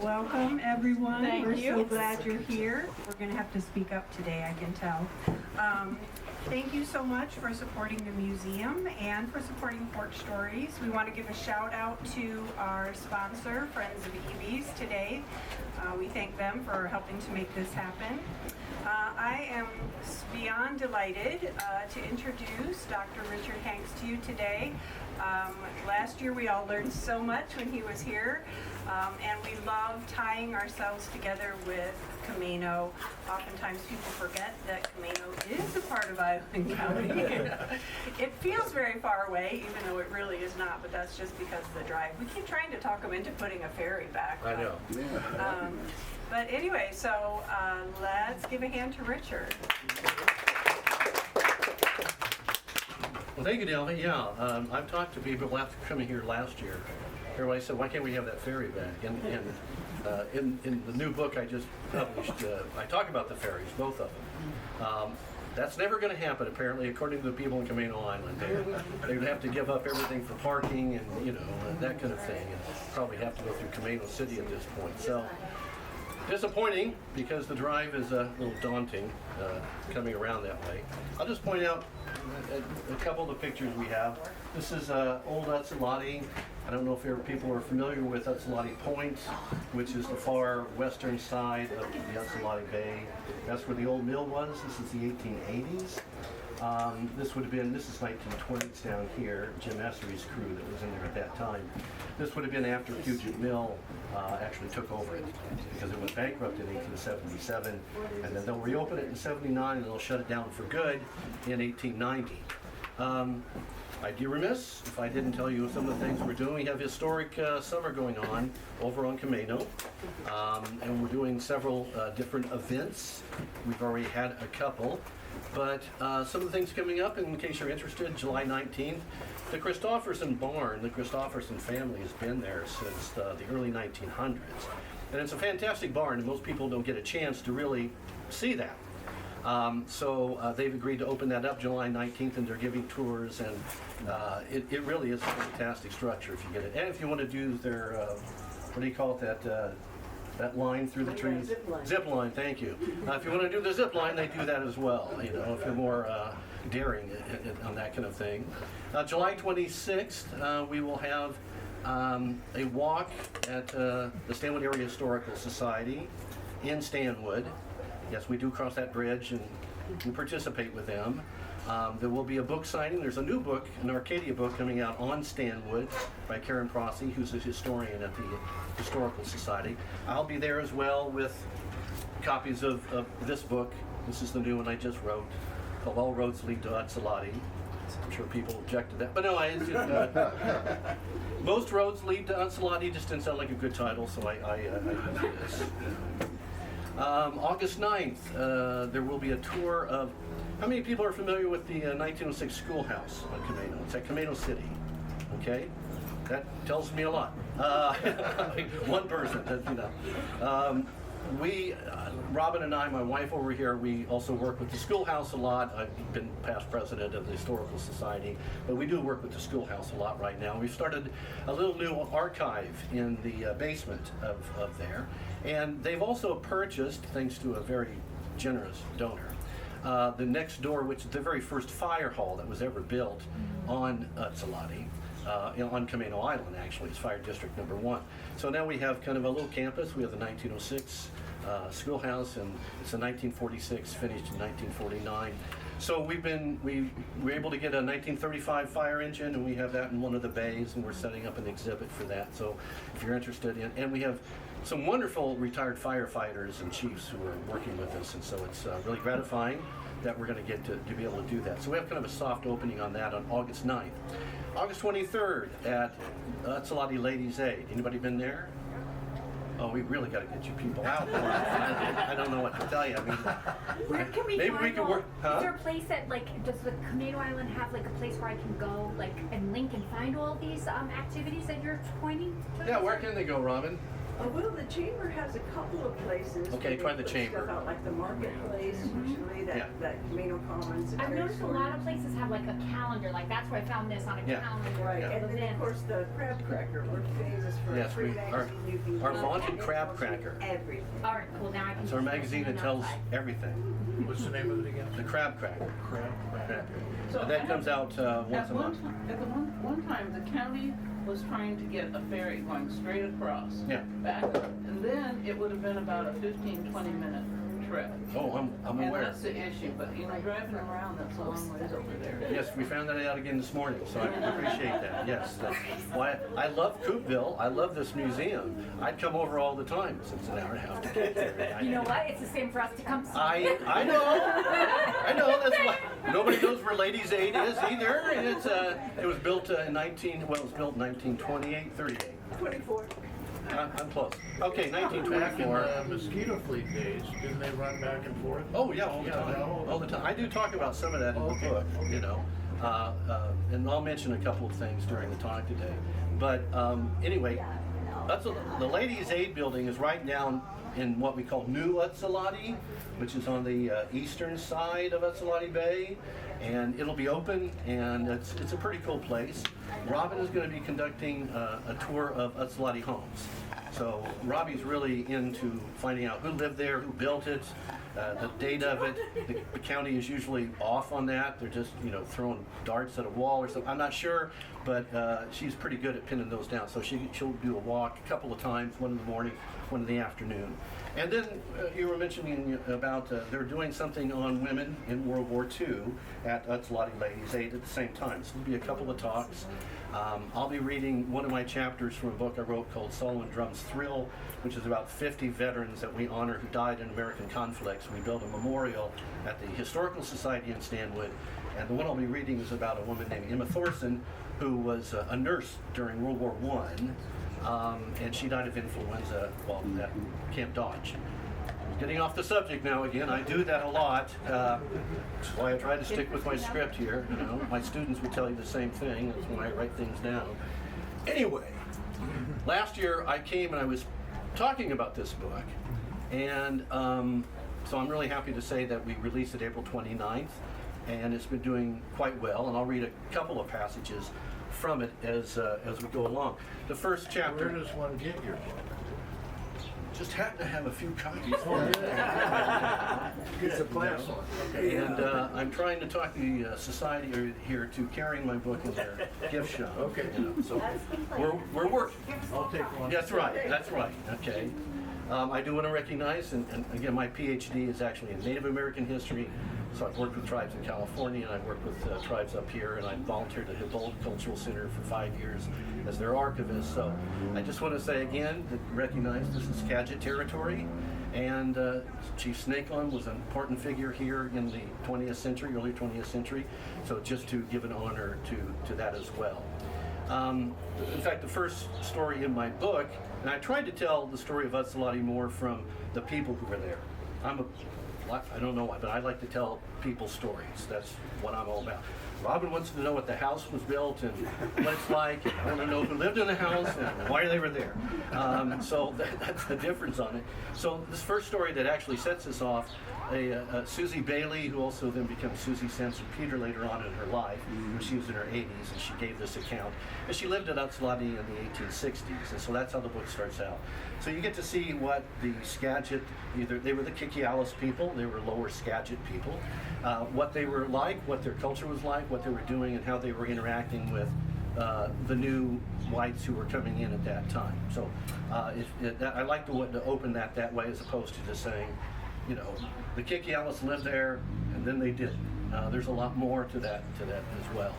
Welcome, everyone. Thank We're you. so glad you're here. We're going to have to speak up today, I can tell. Thank you so much for supporting the museum and for supporting Porch Stories. We want to give a shout out to our sponsor, Friends of Evie's, today. We thank them for helping to make this happen. I am beyond delighted to introduce Dr. Richard Hanks to you today. Last year we all learned so much when he was here, and we love tying ourselves together with Camino. Oftentimes people forget that Camino is a part of Island County. It feels very far away, even though it really is not, but that's just because of the drive. We keep trying to talk them into putting a ferry back. I know. But anyway, so let's give a hand to Richard. Well, thank you, Delvin. Yeah, I've talked to people after coming here last year. Everybody said, why can't we have that ferry back? And in the new book I just published, I talk about the ferries, both of them. That's never going to happen, apparently, according to the people in Camino Island. They would have to give up everything for parking and, that kind of thing, and probably have to go through Camino City at this point. So, disappointing, because the drive is a little daunting coming around that way. I'll just point out a couple of the pictures we have. This is old Utsalady. I don't know if people are familiar with Utsalady Point, which is the far western side of the Utsalady Bay. That's where the old mill was. This is the 1880s. This is 1920s down here, Jim Essery's crew that was in there at that time. This would have been after Puget Mill actually took over it, because it went bankrupt in 1877, and then they'll reopen it in 79, and they'll shut it down for good in 1890. I'd be remiss if I didn't tell you some of the things we're doing. We have historic summer going on over on Camino, and we're doing several different events. We've already had a couple, but some of the things coming up, in case you're interested, July 19th, the Christopherson barn, the Christopherson family has been there since the early 1900s. And it's a fantastic barn, and most people don't get a chance to really see that. So they've agreed to open that up July 19th, and they're giving tours, and it really is a fantastic structure if you get it. And if you want to do their, what do you call it, that line through the trees? Zip line, thank you. If you want to do the zip line, they do that as well, if you're more daring on that kind of thing. July 26th, we will have a walk at the Stanwood Area Historical Society in Stanwood. Yes, we do cross that bridge and we participate with them. There will be a book signing. There's a new book, an Arcadia book, coming out on Stanwood by Karen Prossi, who's a historian at the Historical Society. I'll be there as well with copies of this book. This is the new one I just wrote, called All Roads Lead to Utsalady. I'm sure people objected to that, but no, most roads lead to Utsalady. Just didn't sound like a good title, so I used this. August 9th, there will be a tour of, how many people are familiar with the 1906 schoolhouse on Camino? It's at Camino City, okay? That tells me a lot. One person, Robin and I, my wife over here, we also work with the schoolhouse a lot. I've been past president of the Historical Society, but we do work with the schoolhouse a lot right now. We've started a little new archive in the basement of there, and they've also purchased, thanks to a very generous donor, the next door, which is the very first fire hall that was ever built on Utsalady. On Camino Island, actually. It's Fire District number 1. So now we have kind of a little campus. We have the 1906 schoolhouse, and it's a 1946, finished in 1949. So we were able to get a 1935 fire engine, and we have that in one of the bays, and we're setting up an exhibit for that. So if you're interested in, and we have some wonderful retired firefighters and chiefs who are working with us, and so it's really gratifying that we're going to get to be able to do that. So we have kind of a soft opening on that on August 9th. August 23rd at Utsalady Ladies' Aid. Anybody been there? Oh, we really got to get you people out more. I don't know what to tell you. I mean, where can we maybe find we could work. Huh? Is there a place that, does the Camino Island have a place where I can go, and link and find all these activities that you're pointing to? Yeah, where can they go, Robin? Well, the chamber has a couple of places. Okay, where try they the put chamber. Stuff out, like the marketplace, usually, Yeah. that Camino Commons. and I've Terry noticed a lot of places have like a calendar, like that's where I found this on a Yeah. calendar. Right, Yeah. and then of events. course the crab cracker, we're famous for a Yes, free we- our- magazine you can our get. vaunted And it crab tells you cracker. Everything. All right, cool, now I can. It's our see magazine that something tells outside. everything. What's the name of it again? The Crab Cracker. Crab Yeah. Cracker. And that comes out once At a one, month. at the one time, the county was trying to get a ferry going straight across. Yeah. Back up, and then it would have been about a 15-20 minute trip. Oh, I'm And aware. that's the issue, but you know, driving around, that's a long ways over there. Yes, we found that out again this morning, so I appreciate that. Yes, that's why I love Coopville. I love this museum. I'd come over all the time since an hour and a half to get there. You know what, it's the same for us to come see. I know. That's why nobody knows where Ladies Aid is either. And it was built in 1928, 38. 24. I'm close. Okay, Back in 1924. the mosquito fleet days, didn't they run back and forth? Oh yeah, all the Yeah, time. no. All the time. I do talk about some of that in Okay, the book, okay. you know, and I'll mention a couple of things during the talk today. But anyway, the Ladies Aid building is right down in what we call New Utsalady, which is on the eastern side of Utsalady Bay, and it'll be open, and it's a pretty cool place. Robin is going to be conducting a tour of Utsalady homes. So Robbie's really into finding out who lived there, who built it, the date of it. The county is usually off on that. They're just, you know, throwing darts at a wall or something. I'm not sure, but she's pretty good at pinning those down. So she'll do a walk a couple of times, one in the morning, one in the afternoon. And then you were mentioning about they're doing something on women in World War II at Utsalady Ladies Aid at the same time. So there'll be a couple of talks. I'll be reading one of my chapters from a book I wrote called Solomon Drum's Thrill, which is about 50 veterans that we honor who died in American conflicts. We built a memorial at the Historical Society in Stanwood, and the one I'll be reading is about a woman named Emma Thorson, who was a nurse during World War I, and she died of influenza while at Camp Dodge. Getting off the subject now again, I do that a lot. That's why I try to stick with my script here. You know, my students would tell you the same thing. That's when I write things down. Anyway, last year I came and I was talking about this book, and so I'm really happy to say that we released it April 29th, and it's been doing quite well. And I'll read a couple of passages from it as we go along. The first chapter. Where does one get your book? Just happen to have a few copies. It's a class one. Okay. And I'm trying to talk the society here to carrying my book in their gift shop. Okay. You know, so we're working. I'll take one. That's right. That's right. Okay. I do want to recognize, and again, my PhD is actually in Native American history. So I've worked with tribes in California, and I've worked with tribes up here, and I volunteered at Hippolyte Cultural Center for 5 years as their archivist. So I just want to say again, that recognize this is Skagit territory, and Chief Snakeon was an important figure here in the 20th century, early 20th century. So just to give an honor to that as well. In fact, the first story in my book, and I tried to tell the story of Utsalady more from the people who were there. I don't know why, but I like to tell people stories. That's what I'm all about. Robin wants to know what the house was built and what it's like, and I want to know who lived in the house and why they were there. So that's the difference on it. So this first story that actually sets us off, Susie Bailey, who also then becomes Susie Sampson Peter later on in her life, she was in her 80s, and she gave this account. And she lived at Utsalady in the 1860s, and so that's how the book starts out. So you get to see what the Skagit, either they were the Kikialis people, they were lower Skagit people, what they were like, what their culture was like, what they were doing, and how they were interacting with the new whites who were coming in at that time. So I like to open that way, as opposed to just saying, you know, the Kikialis lived there and then they didn't. There's a lot more to that as well.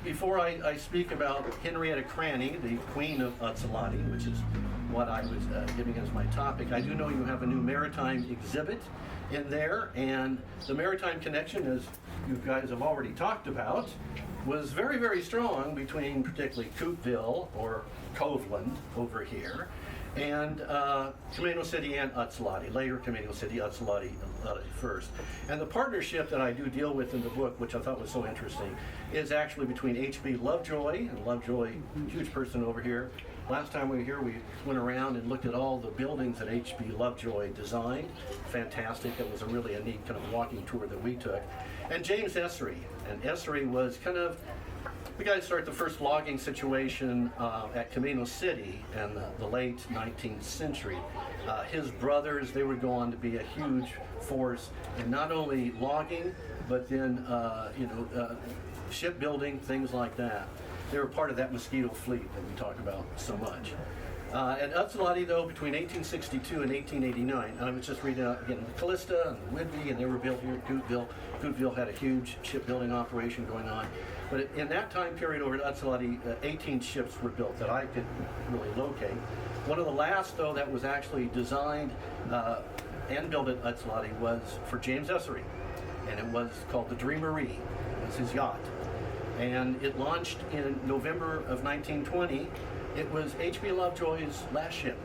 Before I speak about Henrietta Cranny, the Queen of Utsalady, which is what I was giving as my topic, I do know you have a new maritime exhibit in there, and the maritime connection, as you guys have already talked about, was very, very strong between particularly Coopville, or Coveland over here, and Camino City and Utsalady, later Camino City, Utsalady first. And the partnership that I do deal with in the book, which I thought was so interesting, is actually between H.B. Lovejoy, and Lovejoy, huge person over here, Last time we were here, we went around and looked at all the buildings that H.B. Lovejoy designed. Fantastic. It was really a neat kind of walking tour that we took. And James Essery. And Essery was kind of the guy that started the first logging situation at Camino City in the late 19th century. His brothers, they would go on to be a huge force in not only logging, but then, shipbuilding, things like that. They were part of that mosquito fleet that we talk about so much. At Utsalady, though, between 1862 and 1889, I was just reading out again, the Callista and the Whidbey, and they were built here at Gootville. Gootville had a huge shipbuilding operation going on. But in that time period over at Utsalady, 18 ships were built that I could really locate. One of the last, though, that was actually designed and built at Utsalady was for James Essery, and it was called the Dreamery. It was his yacht. And it launched in November of 1920. It was H.B. Lovejoy's last ship.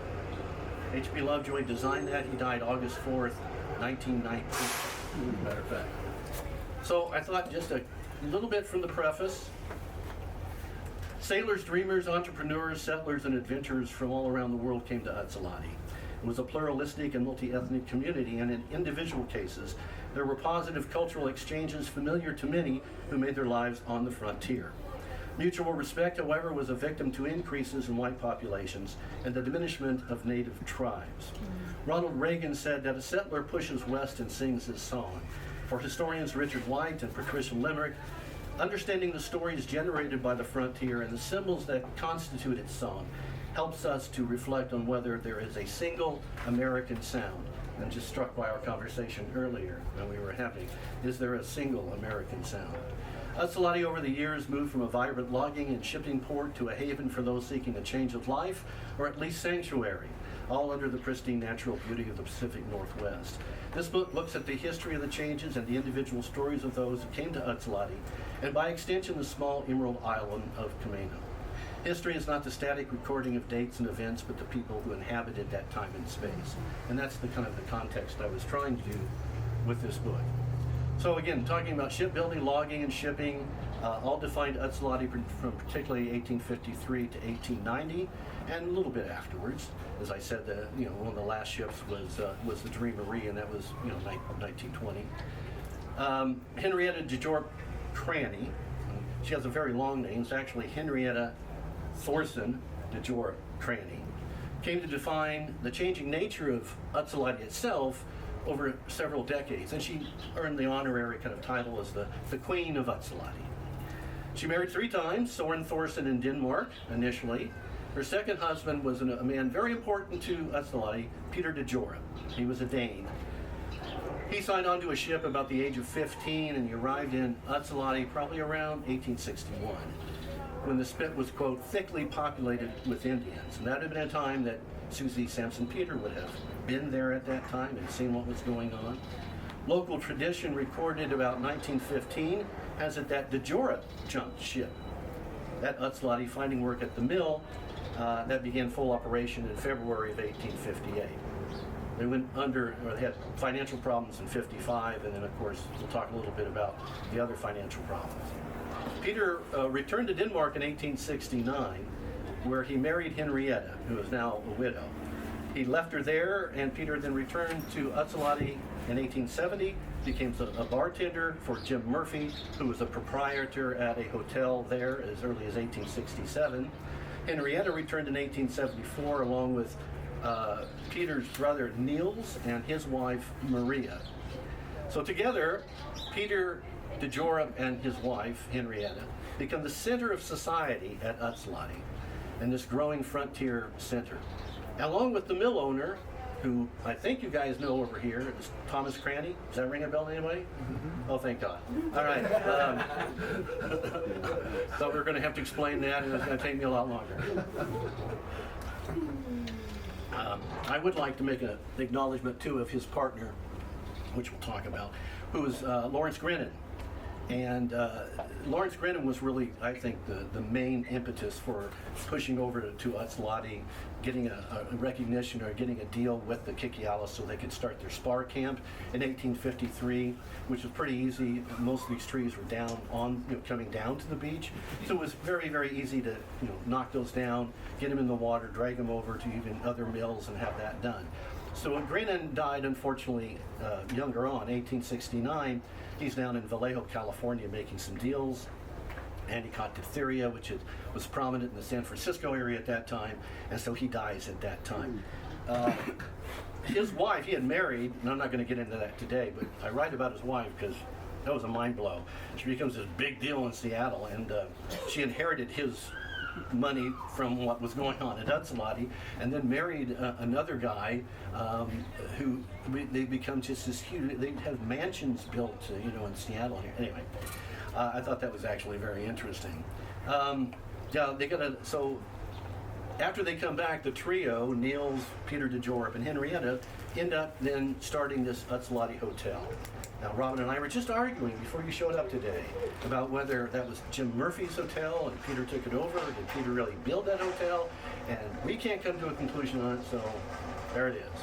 H.B. Lovejoy designed that. He died August 4th, 1919, as a matter of fact. So I thought just a little bit from the preface. Sailors, dreamers, entrepreneurs, settlers, and adventurers from all around the world came to Utsalady. It was a pluralistic and multi-ethnic community, and in individual cases, there were positive cultural exchanges familiar to many who made their lives on the frontier. Mutual respect, however, was a victim to increases in white populations and the diminishment of native tribes. Ronald Reagan said that a settler pushes west and sings his song. For historians Richard White and Patricia Limerick, understanding the stories generated by the frontier and the symbols that constitute its song helps us to reflect on whether there is a single American sound. I'm just struck by our conversation earlier when we were having, is there a single American sound? Utsalady over the years moved from a vibrant logging and shipping port to a haven for those seeking a change of life, or at least sanctuary, all under the pristine natural beauty of the Pacific Northwest. This book looks at the history of the changes and the individual stories of those who came to Utsalady, and by extension the small emerald island of Camino. History is not the static recording of dates and events, but the people who inhabited that time and space. And that's the kind of the context I was trying to do with this book. So again, talking about shipbuilding, logging, and shipping, all defined Utsalady from particularly 1853 to 1890, and a little bit afterwards. As I said, one of the last ships was the Dreamery, and that was 1920. Henrietta DeJorp Cranny. She has a very long name. It's actually Henrietta Thorson DeJorp Cranny. Came to define the changing nature of Utsalady itself over several decades, and she earned the honorary kind of title as the Queen of Utsalady. She married 3 times, Soren Thorson in Denmark initially. Her second husband was a man very important to Utsalady, Peter DeJorp. He was a Dane. He signed on to a ship about the age of 15, and he arrived in Utsalady probably around 1861, when the spit was, quote, thickly populated with Indians. And that had been a time that Susie Sampson Peter would have been there at that time and seen what was going on. Local tradition recorded about 1915 has it that DeJorp jumped ship at Utsalady, finding work at the mill that began full operation in February of 1858. They went under, or they had financial problems in 55, and then of course we'll talk a little bit about the other financial problems. Peter returned to Denmark in 1869, where he married Henrietta, who is now a widow. He left her there, and Peter then returned to Utsalady in 1870, became a bartender for Jim Murphy, who was a proprietor at a hotel there as early as 1867. Henrietta returned in 1874 along with Peter's brother Niels and his wife Maria. So together, Peter DeJorp and his wife Henrietta become the center of society at Utsalady and this growing frontier center. Along with the mill owner, who I think you guys know over here, is Thomas Cranny. Does that ring a bell anyway? Mm-hmm. Oh, thank God. All right. Thought we were going to have to explain that, and it was going to take me a lot longer. I would like to make an acknowledgement, too, of his partner, which we'll talk about, who is Lawrence Grennan. And Lawrence Grennan was really, I think, the main impetus for pushing over to Utsalady, getting a recognition or getting a deal with the Kikialis so they could start their spar camp in 1853, which was pretty easy. Most of these trees were down on, coming down to the beach. So it was very, very easy to, knock those down, get them in the water, drag them over to even other mills and have that done. So when Grennan died, unfortunately, younger on, 1869, he's down in Vallejo, California, making some deals. And he caught diphtheria, which was prominent in the San Francisco area at that time, and so he dies at that time. His wife, he had married, and I'm not going to get into that today, but I write about his wife because that was a mind blow. She becomes this big deal in Seattle, and she inherited his money from what was going on at Utsalady, and then married another guy who they become just this huge. They have mansions built, in Seattle here. Anyway, I thought that was actually very interesting. So after they come back, the trio, Niels, Peter DeJorp, and Henrietta, end up then starting this Utsalady Hotel. Now, Robin and I were just arguing before you showed up today about whether that was Jim Murphy's hotel and Peter took it over, or did Peter really build that hotel? And we can't come to a conclusion on it, so there it is,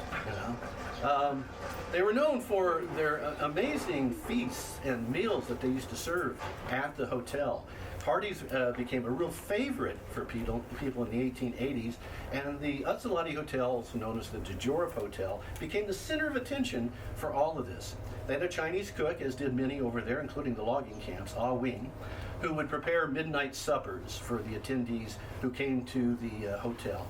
They were known for their amazing feasts and meals that they used to serve at the hotel. Parties became a real favorite for people in the 1880s, and the Utsalady Hotel, also known as the DeJorp Hotel, became the center of attention for all of this. They had a Chinese cook, as did many over there, including the logging camps, Ah Wing, who would prepare midnight suppers for the attendees who came to the hotel.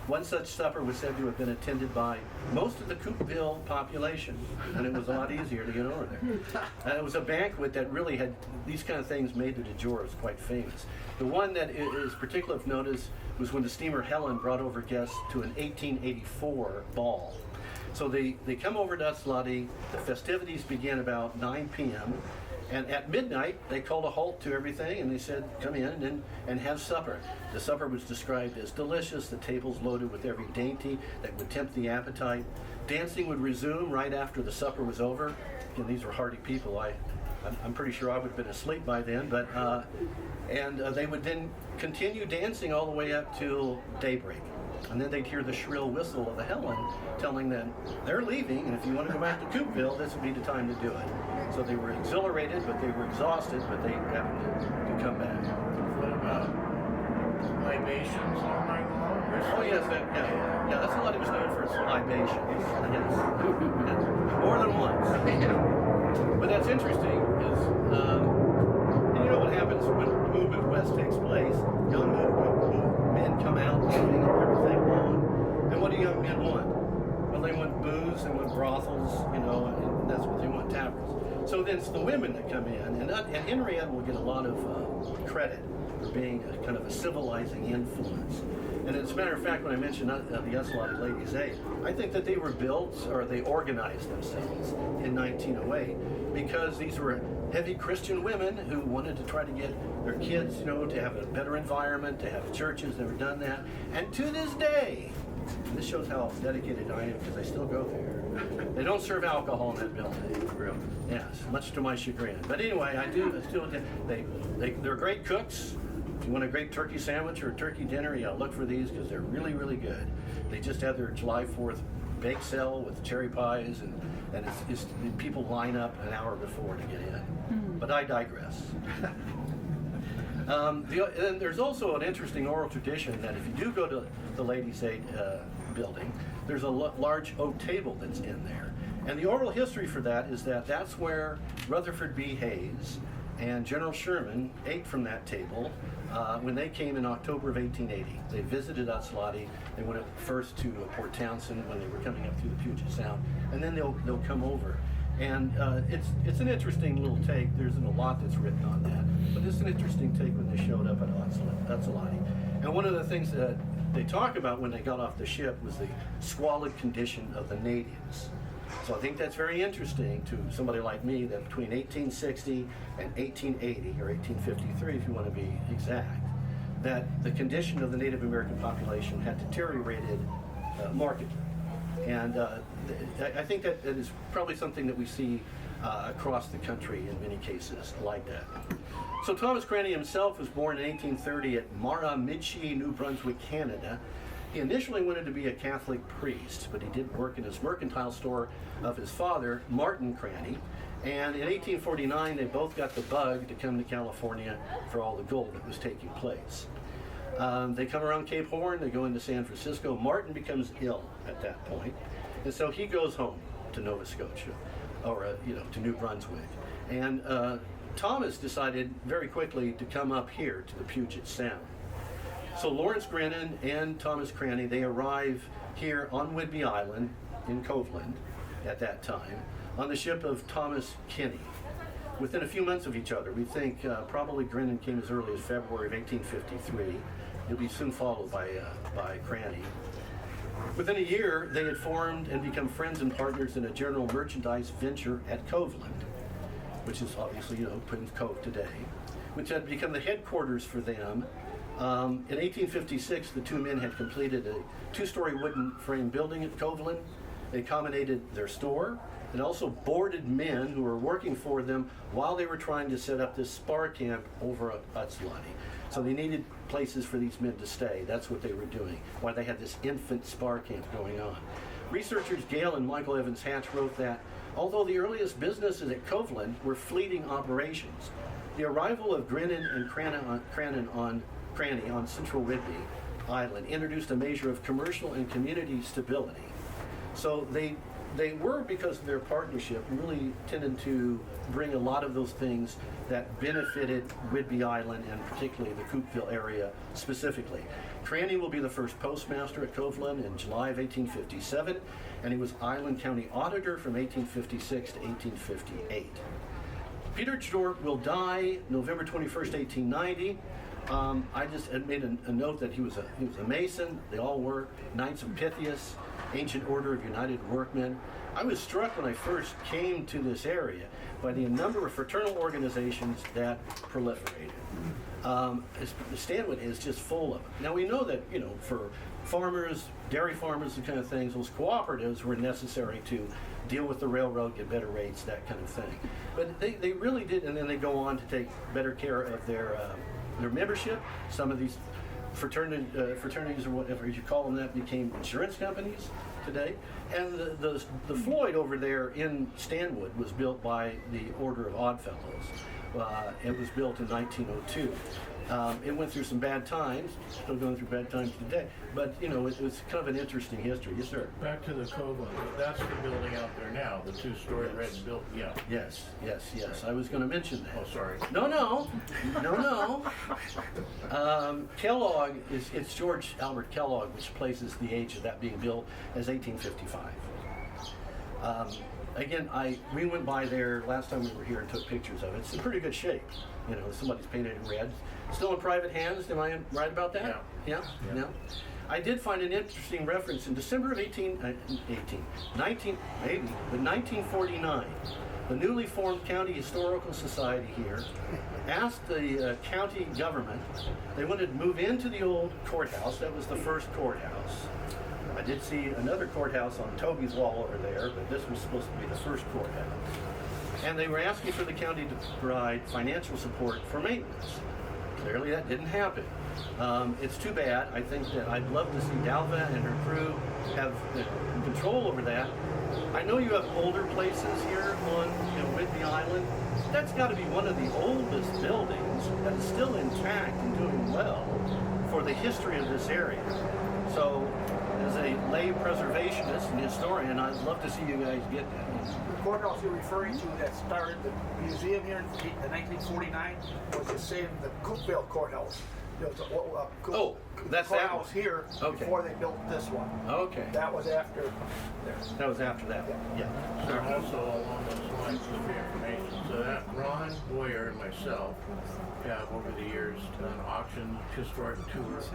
One such supper was said to have been attended by most of the Coupeville population, and it was a lot easier to get over there. It was a banquet that really had these kind of things made the DeJorps quite famous. The one that is particularly of notice was when the steamer Helen brought over guests to an 1884 ball. So they come over to Utsalady, the festivities began about 9 p.m., and at midnight, they called a halt to everything, and they said, come in and have supper. The supper was described as delicious, the tables loaded with every dainty that would tempt the appetite. Dancing would resume right after the supper was over. And these were hardy people. I'm pretty sure I would have been asleep by then, but they would then continue dancing all the way up till daybreak. And then they'd hear the shrill whistle of the Helen telling them they're leaving, and if you want to go back to Coupeville, this would be the time to do it. So they were exhilarated, but they were exhausted, but they happened to come back. What about libations all night long? Oh yes, that's a lot. It was known for its libations. Yes, more than once. But that's interesting is, and you know what happens when the movement west takes place? Young men come out and everything on. And what do young men want? Well, they want booze, they want brothels, and that's what they want, taverns. So then it's the women that come in, and Henrietta will get a lot of credit for being a kind of a civilizing influence. And as a matter of fact, when I mentioned the Utsalady Ladies' Aid, I think that they were built, or they organized themselves in 1908, because these were heavy Christian women who wanted to try to get their kids, to have a better environment, to have churches, never done that. And to this day, and this shows how dedicated I am because I still go there. They don't serve alcohol in that building. Really? Yes, much to my chagrin. But anyway, they're great cooks. If you want a great turkey sandwich or a turkey dinner, you gotta look for these because they're really, really good. They just had their July 4th bake sale with cherry pies, and it's people line up an hour before to get in. But I digress. And there's also an interesting oral tradition that if you do go to the Ladies' Aid building, there's a large oak table that's in there. And the oral history for that is that that's where Rutherford B. Hayes and General Sherman ate from that table when they came in October of 1880. They visited Utsalady. They went up first to Port Townsend when they were coming up through the Puget Sound, and then they'll come over. And it's an interesting little take. There isn't a lot that's written on that, but it's an interesting take when they showed up at Utsalady. And one of the things that they talk about when they got off the ship was the squalid condition of the natives. So I think that's very interesting to somebody like me that between 1860 and 1880, or 1853 if you want to be exact, that the condition of the Native American population had deteriorated markedly. And I think that is probably something that we see across the country in many cases like that. So Thomas Cranny himself was born in 1830 at Miramichi, New Brunswick, Canada. He initially wanted to be a Catholic priest, but he did work in his mercantile store of his father, Martin Cranny. And in 1849, they both got the bug to come to California for all the gold that was taking place. They come around Cape Horn, they go into San Francisco. Martin becomes ill at that point, and so he goes home to Nova Scotia, or to New Brunswick. And Thomas decided very quickly to come up here to the Puget Sound. So Lawrence Grennan and Thomas Cranny, they arrive here on Whidbey Island in Coveland at that time on the ship of Thomas Kinney. Within a few months of each other, we think probably Grennan came as early as February of 1853. He'll be soon followed by Cranny. Within a year, they had formed and become friends and partners in a general merchandise venture at Coveland, which is obviously, Prince Cove today, which had become the headquarters for them. In 1856, the two men had completed a two-story wooden frame building at Coveland. They accommodated their store and also boarded men who were working for them while they were trying to set up this spar camp over at Utsalady. So they needed places for these men to stay. That's what they were doing, while they had this infant spar camp going on. Researchers Gale and Michael Evans Hatch wrote that although the earliest businesses at Coveland were fleeting operations, the arrival of Grennan and Cranny on Central Whidbey Island introduced a measure of commercial and community stability. So they were, because of their partnership, really tended to bring a lot of those things that benefited Whidbey Island and particularly the Coupeville area specifically. Cranny will be the first postmaster at Coveland in July of 1857, and he was Island County Auditor from 1856 to 1858. Peter Jort will die November 21st, 1890. I just had made a note that he was a Mason. They all were Knights of Pythias, Ancient Order of United Workmen. I was struck when I first came to this area by the number of fraternal organizations that proliferated. Stanwood is just full of them. Now we know that, for farmers, dairy farmers, and kind of things, those cooperatives were necessary to deal with the railroad, get better rates, that kind of thing. But they really did, and then they go on to take better care of their membership. Some of these fraternities or whatever you call them that became insurance companies today. And the Floyd over there in Stanwood was built by the Order of Oddfellows. It was built in 1902. It went through some bad times, still going through bad times today, but it's kind of an interesting history. Yes, sir. Back to the Coveland, that's the building out there now, the two-story red building, yeah. Yes. I was going to mention that. Oh, sorry. No. Kellogg it's George Albert Kellogg, which places the age of that being built as 1855. Again, we went by there last time we were here and took pictures of it. It's in pretty good shape. Somebody's painted in red. Still in private hands, am I right about that? Yeah. I did find an interesting reference in December of 1949. The newly formed County Historical Society here asked the county government, they wanted to move into the old courthouse. That was the first courthouse. I did see another courthouse on Toby's wall over there, but this was supposed to be the first courthouse. And they were asking for the county to provide financial support for maintenance. Clearly that didn't happen. It's too bad. I think that I'd love to see Dalva and her crew have control over that. I know you have older places here on Whidbey Island. That's got to be one of the oldest buildings that is still intact and doing well for the history of this area. So as a lay preservationist and historian, I'd love to see you guys get that. The courthouse you're referring to that started the museum here in 1949 was the same, the Coupeville courthouse. There was a that's that courthouse here before they built this one. Okay. That was after there. That was after that. Yeah. So also along those lines of information, so that Ron Boyer and myself have over the years done auction historic tours,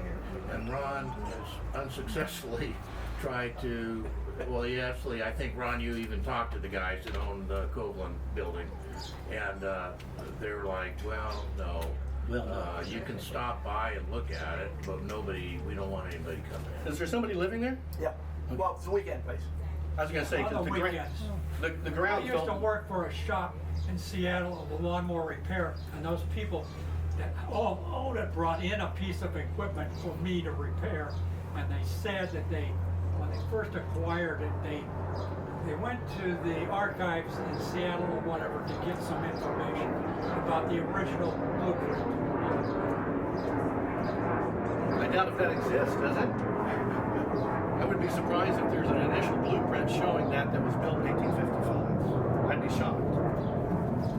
and Ron has unsuccessfully tried to, well, he actually, I think Ron, you even talked to the guys that owned the Coveland building, and they were like, well, no. You can stop by and look at it, but we don't want anybody coming in. Is there somebody living there? Yeah. Well, it's a weekend place. I was gonna say, On because the weekends. the I ground used to felt, work for a shop in Seattle of a lawnmower repair, and those people that all that brought in a piece of equipment for me to repair, and they said that when they first acquired it, they went to the archives in Seattle or whatever to get some information about the original blueprint. I doubt if that exists, does it? I would be surprised if there's an initial blueprint showing that was built in 1855. I'd be shocked.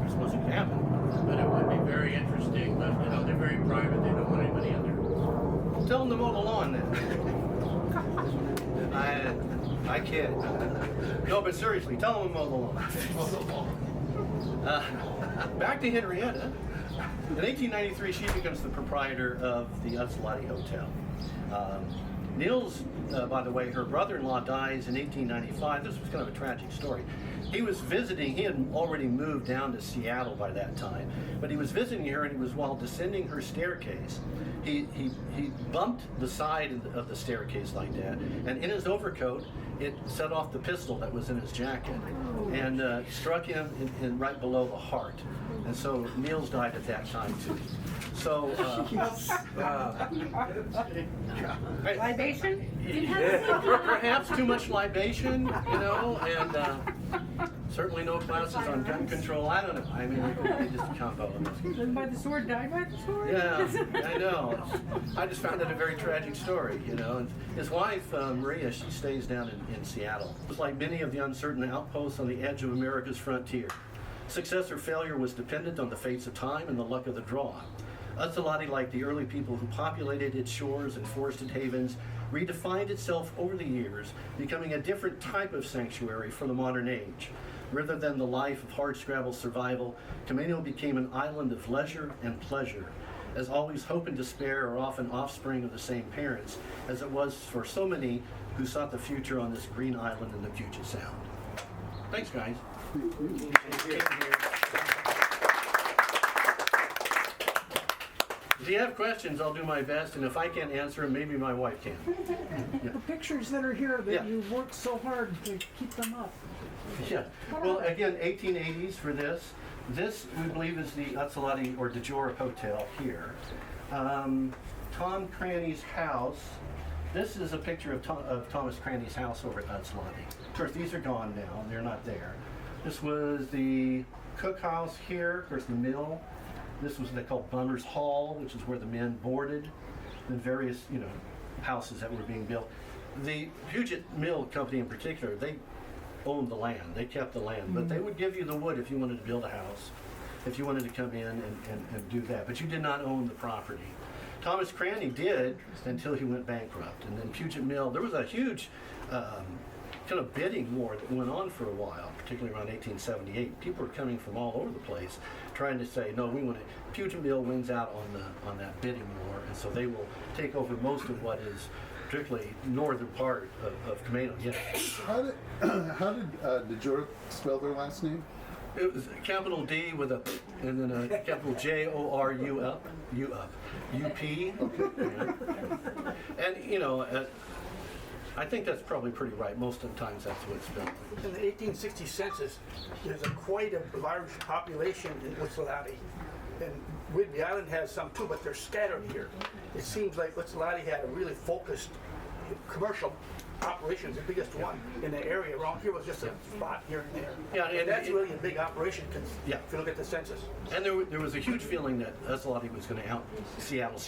I suppose it can happen. But it would be very interesting, but you know, they're very private, they don't want anybody in there. Tell them to mow the lawn then. I kid. No, but seriously, tell them to mow the lawn. Back to Henrietta. In 1893, she becomes the proprietor of the Utsalady Hotel. Niels, by the way, her brother-in-law dies in 1895. This was kind of a tragic story. He was visiting, he had already moved down to Seattle by that time, but he was visiting her, and he was, while descending her staircase, he bumped the side of the staircase like that, and in his overcoat, it set off the pistol that was in his jacket, and struck him in right below the heart. And so Niels died at that time too. So, Libation? perhaps too much libation, you know, and certainly no classes on gun control. I don't know. I mean, they just combo. Lived by the sword, died by the sword? Yeah, I know. I just found it a very tragic story, you know. And his wife, Maria, she stays down in Seattle. It was like many of the uncertain outposts on the edge of America's frontier. Success or failure was dependent on the fates of time and the luck of the draw. Utsalady, like the early people who populated its shores and forested havens, redefined itself over the years, becoming a different type of sanctuary for the modern age. Rather than the life of hardscrabble survival, Camino became an island of leisure and pleasure. As always, hope and despair are often offspring of the same parents, as it was for so many who sought the future on this green island in the Puget Sound. Thanks, guys. If you have questions, I'll do my best, and if I can't answer them, maybe my wife can. The pictures that are here that Yeah. you've worked so hard to keep them up. Yeah. Well, again, 1880s for this. This, we believe, is the Utsalady or de jure Hotel here. Tom Cranny's house. This is a picture of Thomas Cranny's house over at Utsalady. Of course, these are gone now. They're not there. This was the cookhouse here. Of course, the mill. This was what they called Bummer's Hall, which is where the men boarded, and various, you know, houses that were being built. The Puget Mill Company in particular, they owned the land. They kept the land, but they would give you the wood if you wanted to build a house, if you wanted to come in and do that. But you did not own the property. Thomas Cranny did until he went bankrupt. And then Puget Mill, there was a huge kind of bidding war that went on for a while, particularly around 1878. People were coming from all over the place trying to say, no, we want to, Puget Mill wins out on that bidding war, and so they will take over most of what is particularly northern part of Camino. Yeah. How did de jure spell their last name? It was a capital D with a P, and then a capital J-O-R-U-P. U-P. Yeah. And, you know, I think that's probably pretty right. Most of the times that's what it's spelled. In the 1860 census, there's quite a large population in Utsalady. And Whidbey Island has some too, but they're scattered here. It seems like Utsalady had a really focused commercial operations. The biggest one in the area around here was just a spot here and there. Yeah, and that's really a big operation yeah. if you look at the census. And there was a huge feeling that Utsalady was going to out Seattle.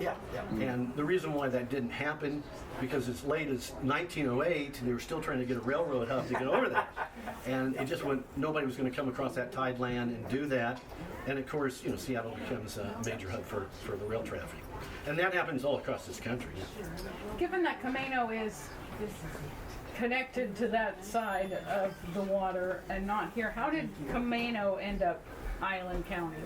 Yeah, yeah. And the reason why that didn't happen, because as late as 1908, they were still trying to get a railroad hub to get over there. And it just went, nobody was going to come across that tide land and do that. And of course, you know, Seattle becomes a major hub for the rail traffic. And that happens all across this country. Given that Camino is connected to that side of the water and not here, how did Camino end up Island County?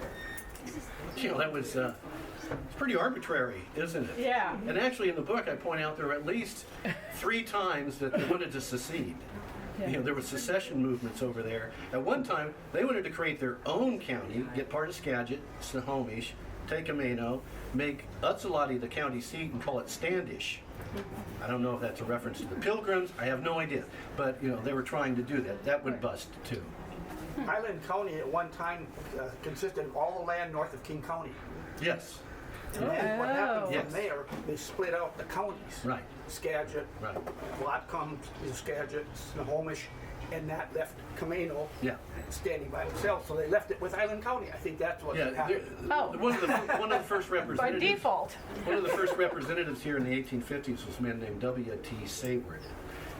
You know, that was it's pretty arbitrary, isn't it? Yeah. And actually in the book I point out there were at least 3 times that they wanted to secede. Yeah. You know, there were secession movements over there. At one time, they wanted to create their own county, get part of Skagit, Snohomish, take Camino, make Utsalady the county seat and call it Standish. I don't know if that's a reference to the Pilgrims. I have no idea. But, you know, they were trying to do that. That would bust too. Highland County at one time consisted of all the land north of King County. Yes. And then what happened Yes. from there, they split out the counties. Right. Skagit, Right. Whatcom, Skagit, Snohomish, and that left Camino Yeah. standing by itself. So they left it with Highland County. I think that's what Yeah. happened. Oh. One of the first By representatives. default. One of the first representatives here in the 1850s was a man named W.T. Sayward.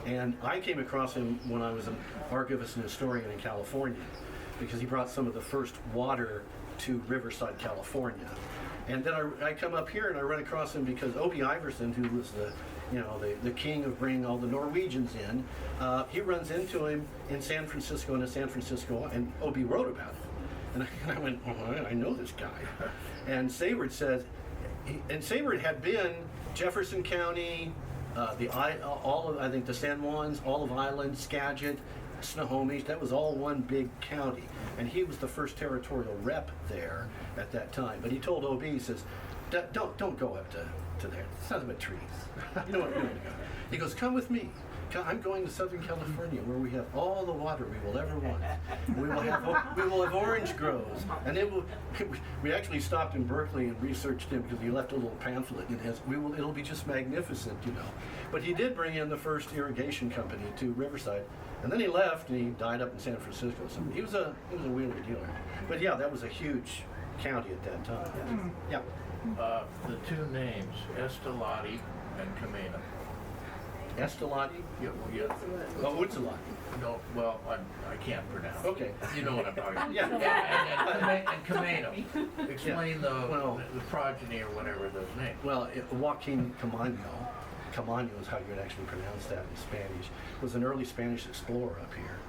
And I came across him when I was an archivist and historian in California, because he brought some of the first water to Riverside, California. And then I come up here and I run across him because Obie Iverson, who was the king of bringing all the Norwegians in, he runs into him in San Francisco, and Obie wrote about it. And I went, oh, I know this guy. And Sayward says, and Sayward had been Jefferson County, I think the San Juans, all of Island, Skagit, Snohomish, that was all one big county. And he was the first territorial rep there at that time. But he told OB, he says, don't go up to there. It's nothing but trees. You know what you're doing. He goes, come with me. I'm going to Southern California where we have all the water we will ever want. We will have orange groves. And we actually stopped in Berkeley and researched him because he left a little pamphlet and it'll be just magnificent, you know. But he did bring in the first irrigation company to Riverside. And then he left and he died up in San Francisco. So he was a wheeler dealer. But yeah, that was a huge county at that time. Yeah. The two names, Utsalady and Camino. Utsalady? Yeah, well, yeah. Oh, Utsalady. No, well, I can't pronounce. Okay. You know what I'm talking about. Yeah. And Camino. Explain the progeny or whatever those names. Well, Joaquin Camaño is how you would actually pronounce that in Spanish, was an early Spanish explorer up here.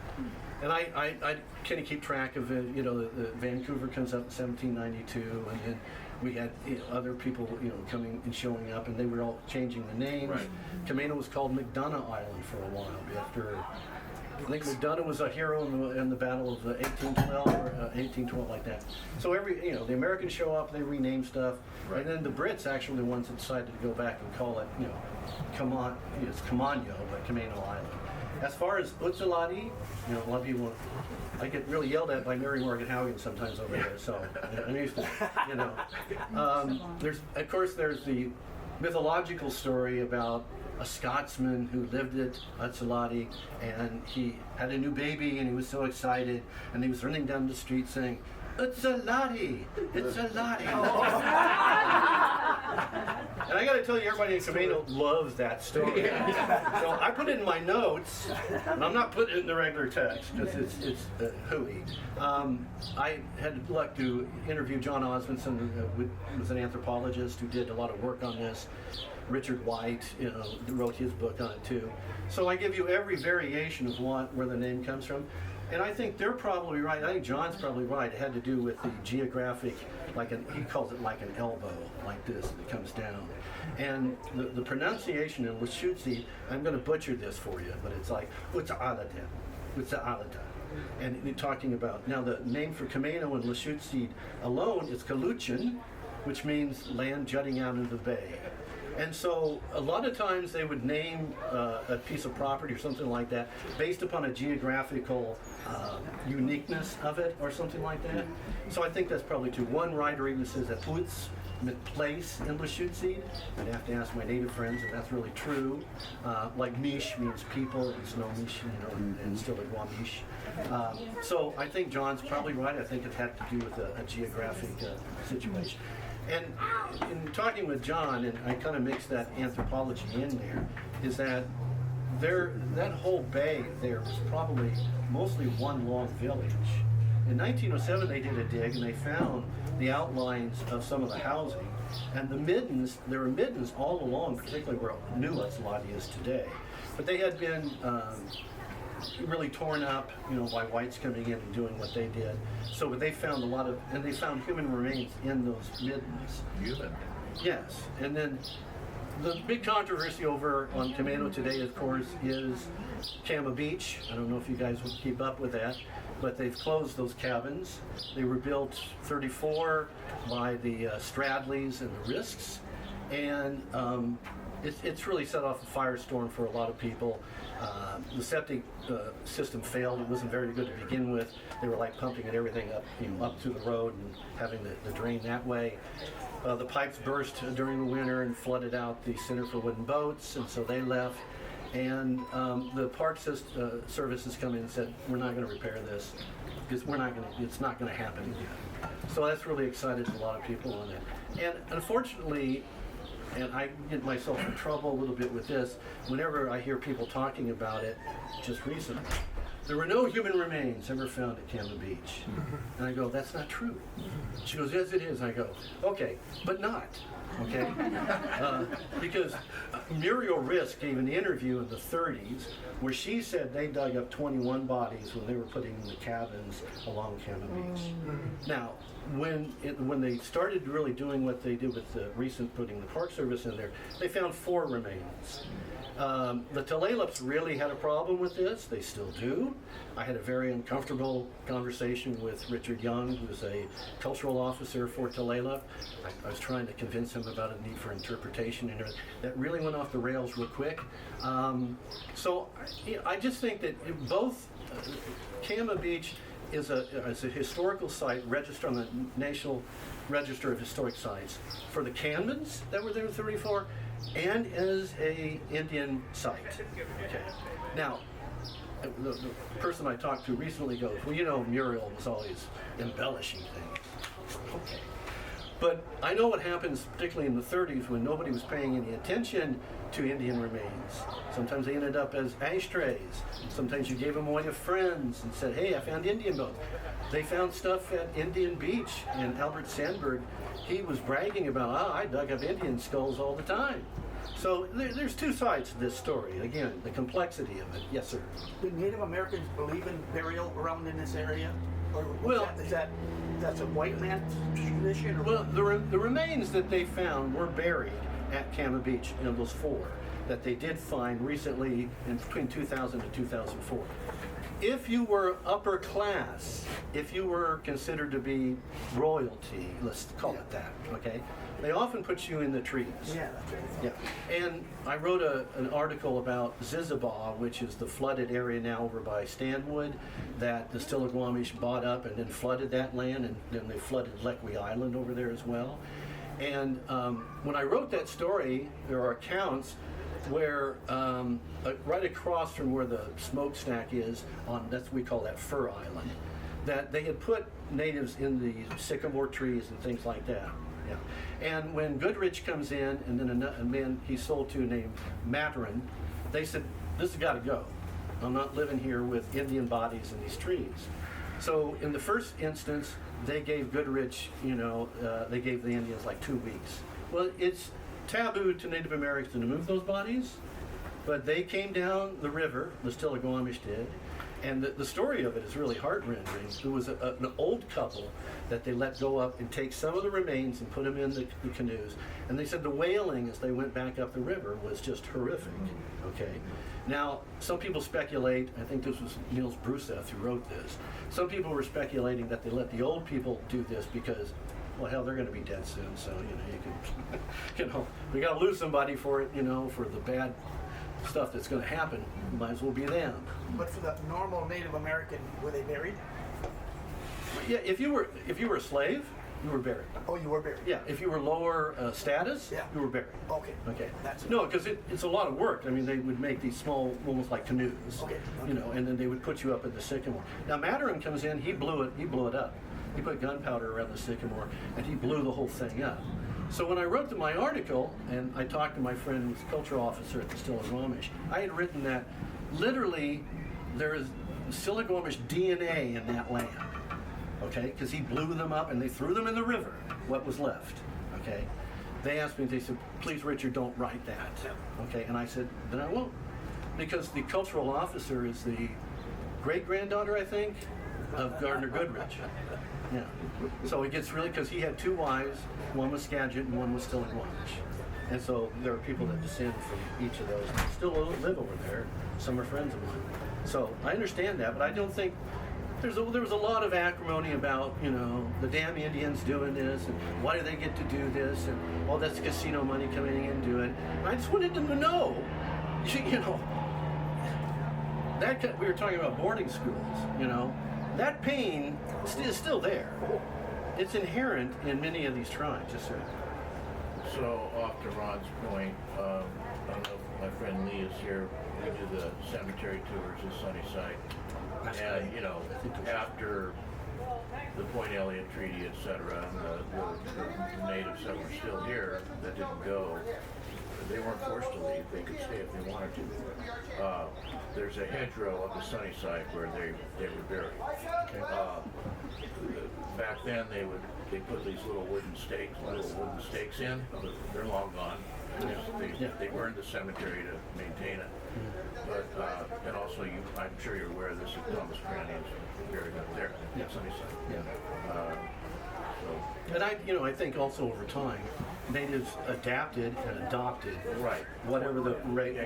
And I kind of keep track of it. You know, the Vancouver comes up in 1792, and then we had other people, coming and showing up, and they were all changing the names. Right. Camino was called McDonough Island for a while after. I think McDonough was a hero in the Battle of 1812 or 1812, like that. So the Americans show up, they rename stuff, Right. and then the Brits actually the ones that decided to go back and call it, it's Camaño, but Camino Island. As far as Utsalady, a lot of people, I get really yelled at by Mary Morgan Haugen sometimes over there, so I'm used to it, There's the mythological story about a Scotsman who lived at Utsalady, and he had a new baby, and he was so excited, and he was running down the street saying, Utsalady, Utsalady. And I got to tell you, everybody in Camino loves that story. So I put it in my notes, and I'm not putting it in the regular text because it's hooey. I had luck to interview John Osmondson, who was an anthropologist who did a lot of work on this. Richard White, wrote his book on it too. So I give you every variation of where the name comes from. And I think they're probably right. I think John's probably right. It had to do with the geographic, he calls it like an elbow, like this, that comes down. And the pronunciation in Lushootseed, I'm going to butcher this for you, but it's like Utsalady. And you're talking about, now the name for Camino and Lushootseed alone is Kaluchin, which means land jutting out into the bay. And so a lot of times they would name a piece of property or something like that based upon a geographical uniqueness of it or something like that. So I think that's probably true. One writer even says that Uts meant place in Lushootseed. I'd have to ask my native friends if that's really true. Like Mish means people in Snohomish, and still at Wamish. So I think John's probably right. I think it had to do with a geographic situation. And in talking with John, and I kind of mixed that anthropology in there, is that that whole bay there was probably mostly one long village. In 1907, they did a dig and they found the outlines of some of the housing. And there were middens all along, particularly where New Utsalady is today. But they had been really torn up, by whites coming in and doing what they did. So they found they found human remains in those middens. Human? Yes. And then the big controversy over on Camino today, of course, is Kama Beach. I don't know if you guys would keep up with that, but they've closed those cabins. They were built 34 by the Stradleys and the Risks, and it's really set off a firestorm for a lot of people. The septic system failed. It wasn't very good to begin with. They were like pumping it everything up, up to the road and having the drain that way. The pipes burst during the winter and flooded out the Center for Wooden Boats, and so they left. And the Park Service has come in and said, we're not going to repair this because it's not going to happen again. So that's really excited a lot of people on it. And unfortunately, and I get myself in trouble a little bit with this, whenever I hear people talking about it just recently, there were no human remains ever found at Kama Beach. And I go, that's not true. She goes, yes it is. I go, okay, but not. Okay? Because Muriel Risk gave an interview in the 30s where she said they dug up 21 bodies when they were putting in the cabins along Kama Beach. Now, when they started really doing what they did with the recent putting the Park Service in there, they found 4 remains. The Tulalip's really had a problem with this. They still do. I had a very uncomfortable conversation with Richard Young, who's a cultural officer for Tulalip. I was trying to convince him about a need for interpretation, and that really went off the rails real quick. So I just think that both Kama Beach is a historical site registered on the National Register of Historic Sites for the Kanmans that were there in 34, and as a Indian site. Okay. Now, the person I talked to recently goes, well, you know, Muriel was always embellishing things. Okay. But I know what happens, particularly in the 30s, when nobody was paying any attention to Indian remains. Sometimes they ended up as ashtrays. Sometimes you gave them away to friends and said, hey, I found Indian bones. They found stuff at Indian Beach, and Albert Sandberg, he was bragging about, I dug up Indian skulls all the time. So there's 2 sides to this story. Again, the complexity of it. Yes, sir. Did Native Americans believe in burial around in this area? Or that's a white man's tradition? Or well, the remains that they found were buried at Kama Beach in those 4 that they did find recently in between 2000 and 2004. If you were upper class, if you were considered to be royalty, let's call it that, okay? They often put you in the trees. Yeah, that's right. Yeah, and I wrote an article about Zizabah, which is the flooded area now over by Stanwood, that the Stillaguamish bought up and then flooded that land, and then they flooded Lequi Island over there as well. And when I wrote that story, there are accounts where right across from where the smokestack is, we call that Fur Island, that they had put natives in the sycamore trees and things like that. Yeah. And when Goodrich comes in, and then a man he sold to named Maturin, they said, this has got to go. I'm not living here with Indian bodies in these trees. So in the first instance, they gave Goodrich, they gave the Indians like 2 weeks. Well, it's taboo to Native Americans to move those bodies, but they came down the river, the Stillaguamish did, and the story of it is really heart-rending. There was an old couple that they let go up and take some of the remains and put them in the canoes, and they said the wailing as they went back up the river was just horrific, okay? Now, some people speculate, I think this was Niels Bruseth who wrote this, some people were speculating that they let the old people do this because, well, hell, they're going to be dead soon, so, you can, we got to lose somebody for it, for the bad stuff that's going to happen. Might as well be them. But for the normal Native American, were they buried? Yeah, if you were a slave, you were buried. Oh, you were buried? Yeah, if you were lower status, you were buried. Okay. Okay. That's no, because it's a lot of work. I mean, they would make these small, almost like canoes. Okay. And then they would put you up in the sycamore. Now, Maturin comes in, he blew it up. He put gunpowder around the sycamore, and he blew the whole thing up. So when I wrote my article, and I talked to my friend who was a cultural officer at the Stillaguamish, I had written that literally there is Stillaguamish DNA in that land, okay? Because he blew them up and they threw them in the river, what was left, okay? They asked me, they said, please, Richard, don't write that, okay? And I said, then I won't. Because the cultural officer is the great-granddaughter, I think, of Gardner Goodrich. Yeah. So it gets really, because he had 2 wives, one was Skagit and one was Stillaguamish. And so there are people that descend from each of those that still live over there. Some are friends of mine. So I understand that, but I don't think there was a lot of acrimony about, you know, the damn Indians doing this, and why do they get to do this, and all that's casino money coming in and doing it. I just wanted them to know, you know, we were talking about boarding schools, you know, that pain is still there. It's inherent in many of these tribes, just so. So off to Ron's point, I don't know if my friend Lee is here. We do the cemetery tours in Sunnyside. And, you know, after the Point Elliott Treaty, et cetera, and the natives that were still here that didn't go, they weren't forced to leave. They could stay if they wanted to. There's a hedgerow up the Sunnyside where they were buried. Back then, they put these little wooden stakes in. They're long gone. They burned the cemetery to maintain it. But and also, I'm sure you're aware of this. Thomas Granny is buried up there in Sunnyside. And I think also over time, natives adapted and adopted whatever the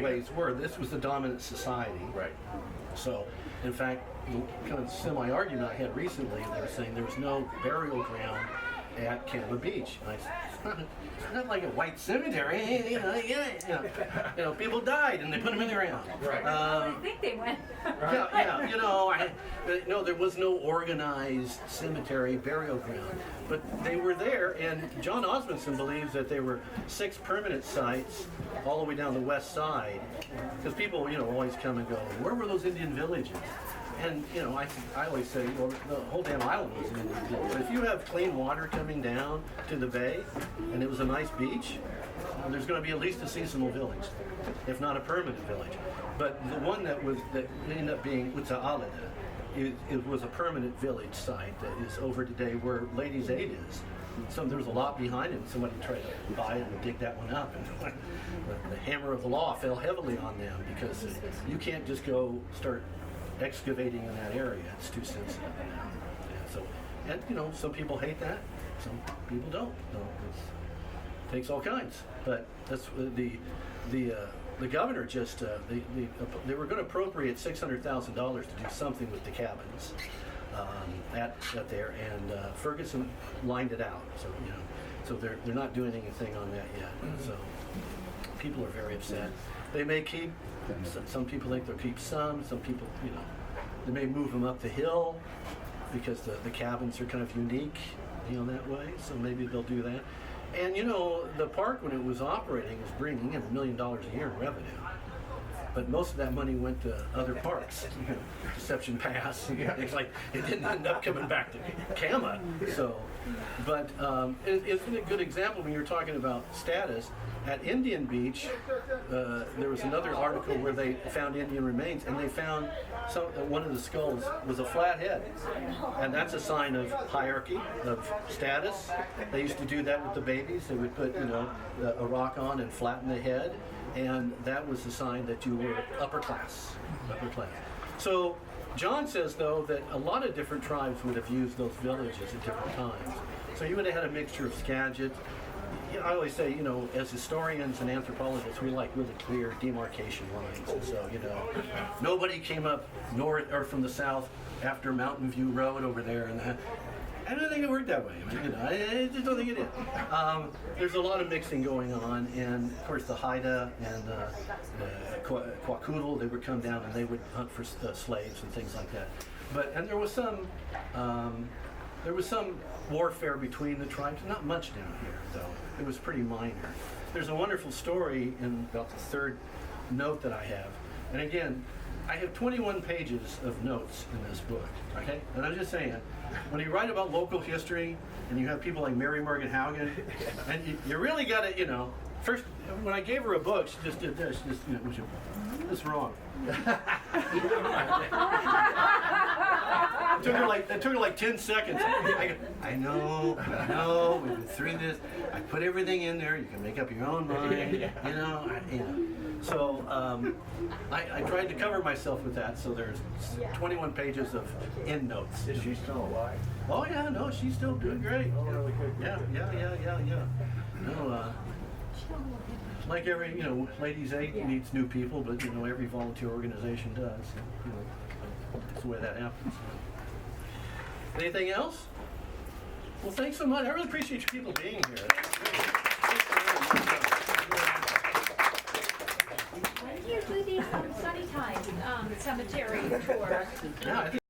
ways were. This was the dominant society. Right. So, in fact, the kind of semi-argument I had recently, they were saying there was no burial ground at Canada Beach. And I said, it's not like a white cemetery. You know, people died and they put them in the ground. Right. I think they went. Yeah, no, there was no organized cemetery burial ground, but they were there, and John Osmondson believes that there were 6 permanent sites all the way down the west side, because people, always come and go, where were those Indian villages? And, I always say, well, the whole damn island was an Indian village. But if you have clean water coming down to the bay, and it was a nice beach, there's going to be at least a seasonal village, if not a permanent village. But the one that ended up being Utsalady, it was a permanent village site that is over today where Ladies' Aid is. So there was a lot behind it, and somebody tried to buy it and dig that one up, and the hammer of the law fell heavily on them, because you can't just go start excavating in that area. It's too sensitive. And some people hate that, some people don't. It takes all kinds. But that's the governor just they were going to appropriate $600,000 to do something with the cabins at there, and Ferguson lined it out. So they're not doing anything on that yet. So people are very upset. They may keep. Some people think they'll keep some people, they may move them up the hill because the cabins are kind of unique, that way. So maybe they'll do that. And, the park, when it was operating, was bringing in $1 million a year in revenue. But most of that money went to other parks, Deception Pass. It's like it didn't end up coming back to Kama. So, but it's a good example when you're talking about status. At Indian Beach, there was another article where they found Indian remains, and they found one of the skulls was a flat head, and that's a sign of hierarchy, of status. They used to do that with the babies. They would put a rock on and flatten the head, and that was the sign that you were upper class. So John says, though, that a lot of different tribes would have used those villages at different times. So you would have had a mixture of Skagit. I always say, as historians and anthropologists, we like really clear demarcation lines. And so, nobody came up north or from the south after Mountain View Road over there. And I don't think it worked that way. I just don't think it did. There's a lot of mixing going on. And, of course, the Haida and the Kwakiutl, they would come down and they would hunt for slaves and things like that. And there was some warfare between the tribes, not much down here, though. It was pretty minor. There's a wonderful story in about the third note that I have. And again, I have 21 pages of notes in this book, okay? And I'm just saying, when you write about local history, and you have people like Mary Morgan Haugen, and you really got to, first, when I gave her a book, she just did this, this is wrong. It took her like 10 seconds. I know, we've been through this. I put everything in there. You can make up your own mind. So I tried to cover myself with that. So there's 21 pages of end notes. Is she still alive? Oh yeah, no, she's still doing great. Oh, really good. Yeah. No, like every, you know, Ladies Aid needs new people, but, you know, every volunteer organization does. You know, that's the way that happens. Anything else? Well, thanks so much. I really appreciate you people being here. When do you do these study time cemetery tours? Yeah, I think